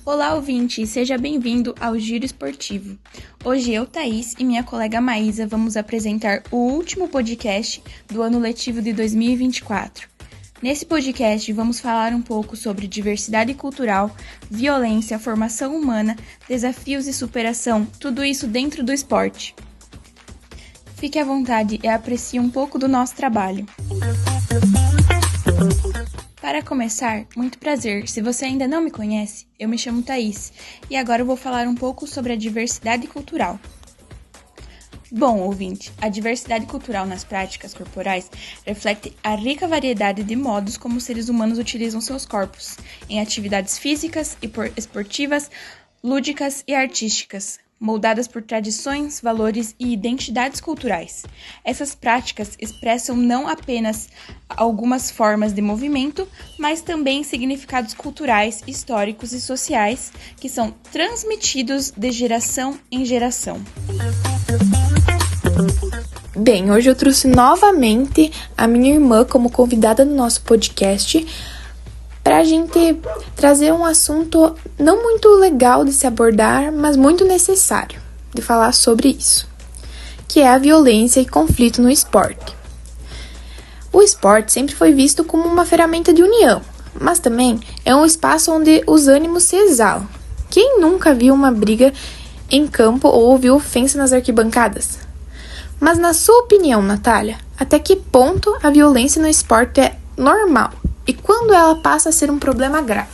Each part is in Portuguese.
Olá, ouvinte, seja bem-vindo ao Giro Esportivo. Hoje eu, Thaís, e minha colega Maísa vamos apresentar o último podcast do ano letivo de 2024. Nesse podcast vamos falar um pouco sobre diversidade cultural, violência, formação humana, desafios e superação, tudo isso dentro do esporte. Fique à vontade e aprecie um pouco do nosso trabalho. Para começar, muito prazer. Se você ainda não me conhece, eu me chamo Thaís e agora eu vou falar um pouco sobre a diversidade cultural. Bom, ouvinte, a diversidade cultural nas práticas corporais reflete a rica variedade de modos como os seres humanos utilizam seus corpos, em atividades físicas e esportivas, lúdicas e artísticas, moldadas por tradições, valores e identidades culturais. Essas práticas expressam não apenas algumas formas de movimento, mas também significados culturais, históricos e sociais que são transmitidos de geração em geração. Bem, hoje eu trouxe novamente a minha irmã como convidada no nosso podcast para a gente trazer um assunto não muito legal de se abordar, mas muito necessário de falar sobre isso, que é a violência e conflito no esporte. O esporte sempre foi visto como uma ferramenta de união, mas também é um espaço onde os ânimos se exalam. Quem nunca viu uma briga em campo ou ouviu ofensa nas arquibancadas? Mas na sua opinião, Natália, até que ponto a violência no esporte é normal? E quando ela passa a ser um problema grave?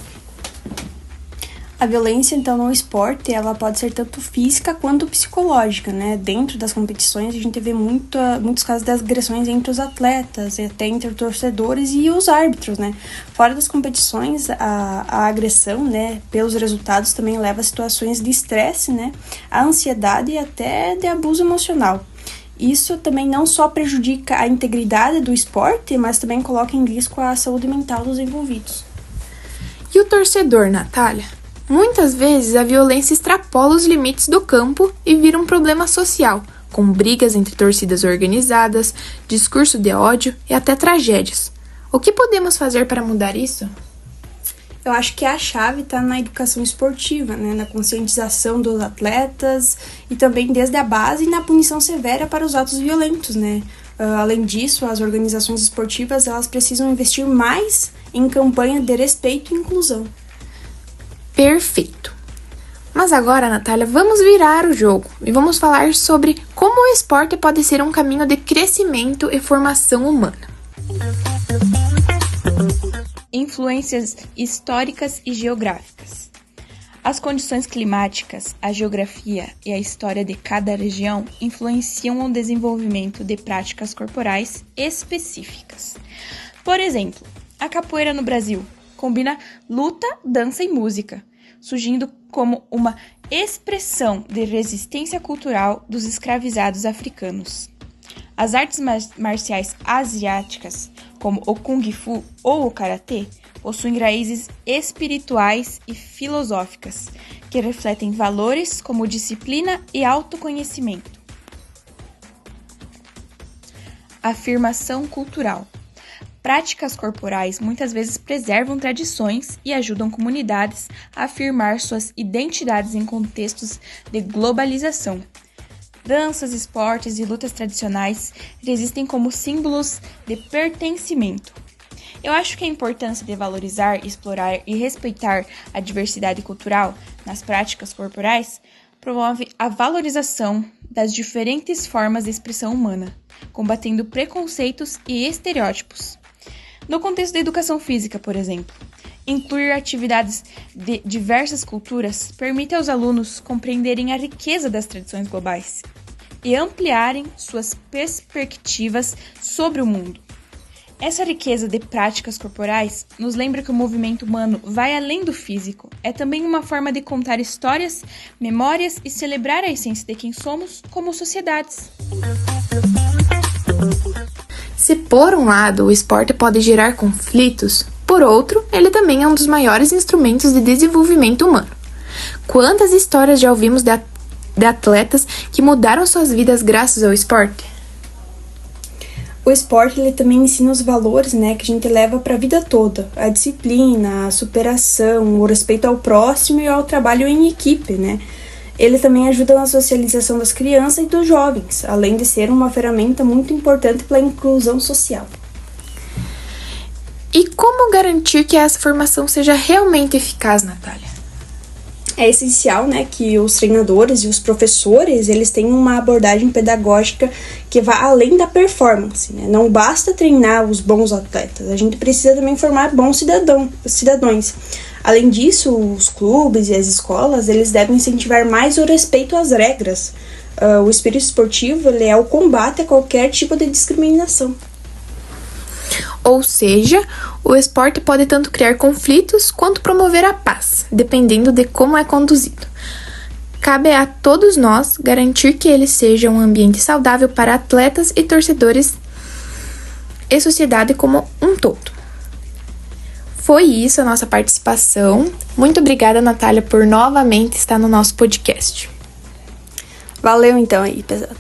A violência, então, no esporte, ela pode ser tanto física quanto psicológica, né? Dentro das competições, a gente vê muitos casos de agressões entre os atletas, e até entre os torcedores e os árbitros, né? Fora das competições, a agressão, né, pelos resultados também leva a situações de estresse, né? A ansiedade e até de abuso emocional. Isso também não só prejudica a integridade do esporte, mas também coloca em risco a saúde mental dos envolvidos. E o torcedor, Natália? Muitas vezes a violência extrapola os limites do campo e vira um problema social, com brigas entre torcidas organizadas, discurso de ódio e até tragédias. O que podemos fazer para mudar isso? Eu acho que a chave está na educação esportiva, né? Na conscientização dos atletas e também desde a base e na punição severa para os atos violentos, né? Além disso, as organizações esportivas elas precisam investir mais em campanha de respeito e inclusão. Perfeito! Mas agora, Natália, vamos virar o jogo e vamos falar sobre como o esporte pode ser um caminho de crescimento e formação humana. Influências históricas e geográficas. As condições climáticas, a geografia e a história de cada região influenciam o desenvolvimento de práticas corporais específicas. Por exemplo, a capoeira no Brasil combina luta, dança e música, surgindo como uma expressão de resistência cultural dos escravizados africanos. As artes marciais asiáticas, como o Kung Fu ou o Karatê, possuem raízes espirituais e filosóficas, que refletem valores como disciplina e autoconhecimento. Afirmação cultural. Práticas corporais muitas vezes preservam tradições e ajudam comunidades a afirmar suas identidades em contextos de globalização. Danças, esportes e lutas tradicionais existem como símbolos de pertencimento. Eu acho que a importância de valorizar, explorar e respeitar a diversidade cultural nas práticas corporais promove a valorização das diferentes formas de expressão humana, combatendo preconceitos e estereótipos. No contexto da educação física, por exemplo, incluir atividades de diversas culturas permite aos alunos compreenderem a riqueza das tradições globais e ampliarem suas perspectivas sobre o mundo. Essa riqueza de práticas corporais nos lembra que o movimento humano vai além do físico. É também uma forma de contar histórias, memórias e celebrar a essência de quem somos como sociedades. Se por um lado o esporte pode gerar conflitos, por outro, ele também é um dos maiores instrumentos de desenvolvimento humano. Quantas histórias já ouvimos de atletas que mudaram suas vidas graças ao esporte? O esporte, ele também ensina os valores, né, que a gente leva para a vida toda. A disciplina, a superação, o respeito ao próximo e ao trabalho em equipe, né. Ele também ajuda na socialização das crianças e dos jovens, além de ser uma ferramenta muito importante para a inclusão social. E como garantir que essa formação seja realmente eficaz, Natália? É essencial, né, que os treinadores e os professores, eles tenham uma abordagem pedagógica que vá além da performance, né? Não basta treinar os bons atletas, a gente precisa também formar bons cidadãos. Além disso, os clubes e as escolas, eles devem incentivar mais o respeito às regras. O espírito esportivo, ele é o combate a qualquer tipo de discriminação. Ou seja, o esporte pode tanto criar conflitos quanto promover a paz, dependendo de como é conduzido. Cabe a todos nós garantir que ele seja um ambiente saudável para atletas e torcedores e sociedade como um todo. Foi isso a nossa participação. Muito obrigada, Natália, por novamente estar no nosso podcast. Valeu então aí, pesada.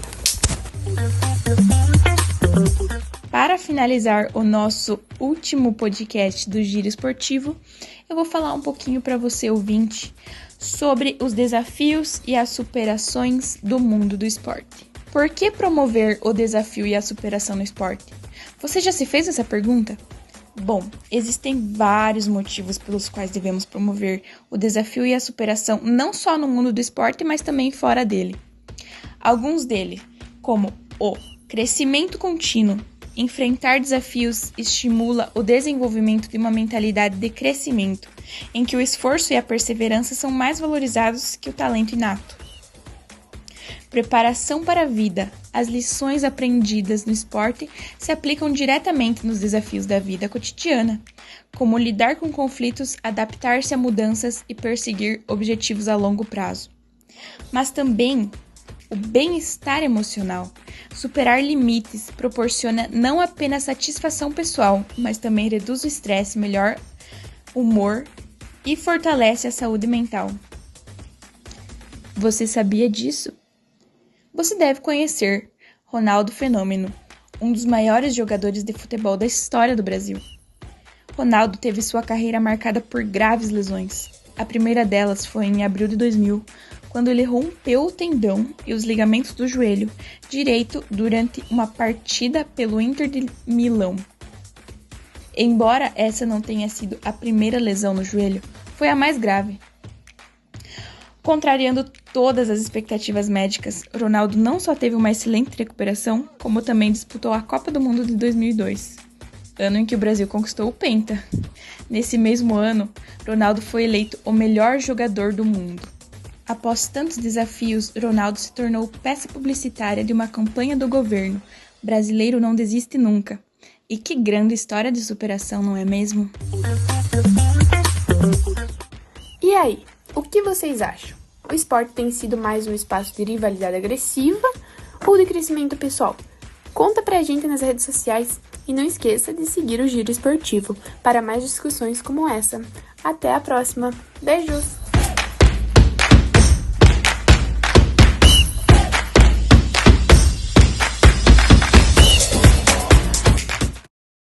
Para finalizar o nosso último podcast do Giro Esportivo, eu vou falar um pouquinho para você, ouvinte, sobre os desafios e as superações do mundo do esporte. Por que promover o desafio e a superação no esporte? Você já se fez essa pergunta? Bom, existem vários motivos pelos quais devemos promover o desafio e a superação, não só no mundo do esporte, mas também fora dele. Alguns deles, como o crescimento contínuo. Enfrentar desafios estimula o desenvolvimento de uma mentalidade de crescimento, em que o esforço e a perseverança são mais valorizados que o talento inato. Preparação para a vida. As lições aprendidas no esporte se aplicam diretamente nos desafios da vida cotidiana, como lidar com conflitos, adaptar-se a mudanças e perseguir objetivos a longo prazo. Mas também o bem-estar emocional. Superar limites proporciona não apenas satisfação pessoal, mas também reduz o estresse, melhora o humor e fortalece a saúde mental. Você sabia disso? Você deve conhecer Ronaldo Fenômeno, um dos maiores jogadores de futebol da história do Brasil. Ronaldo teve sua carreira marcada por graves lesões. A primeira delas foi em abril de 2000, quando ele rompeu o tendão e os ligamentos do joelho direito durante uma partida pelo Inter de Milão. Embora essa não tenha sido a primeira lesão no joelho, foi a mais grave. Contrariando todas as expectativas médicas, Ronaldo não só teve uma excelente recuperação, como também disputou a Copa do Mundo de 2002, ano em que o Brasil conquistou o Penta. Nesse mesmo ano, Ronaldo foi eleito o melhor jogador do mundo. Após tantos desafios, Ronaldo se tornou peça publicitária de uma campanha do governo. Brasileiro não desiste nunca. E que grande história de superação, não é mesmo? E aí, o que vocês acham? O esporte tem sido mais um espaço de rivalidade agressiva ou de crescimento pessoal? Conta pra gente nas redes sociais e não esqueça de seguir o Giro Esportivo para mais discussões como essa. Até a próxima. Beijos!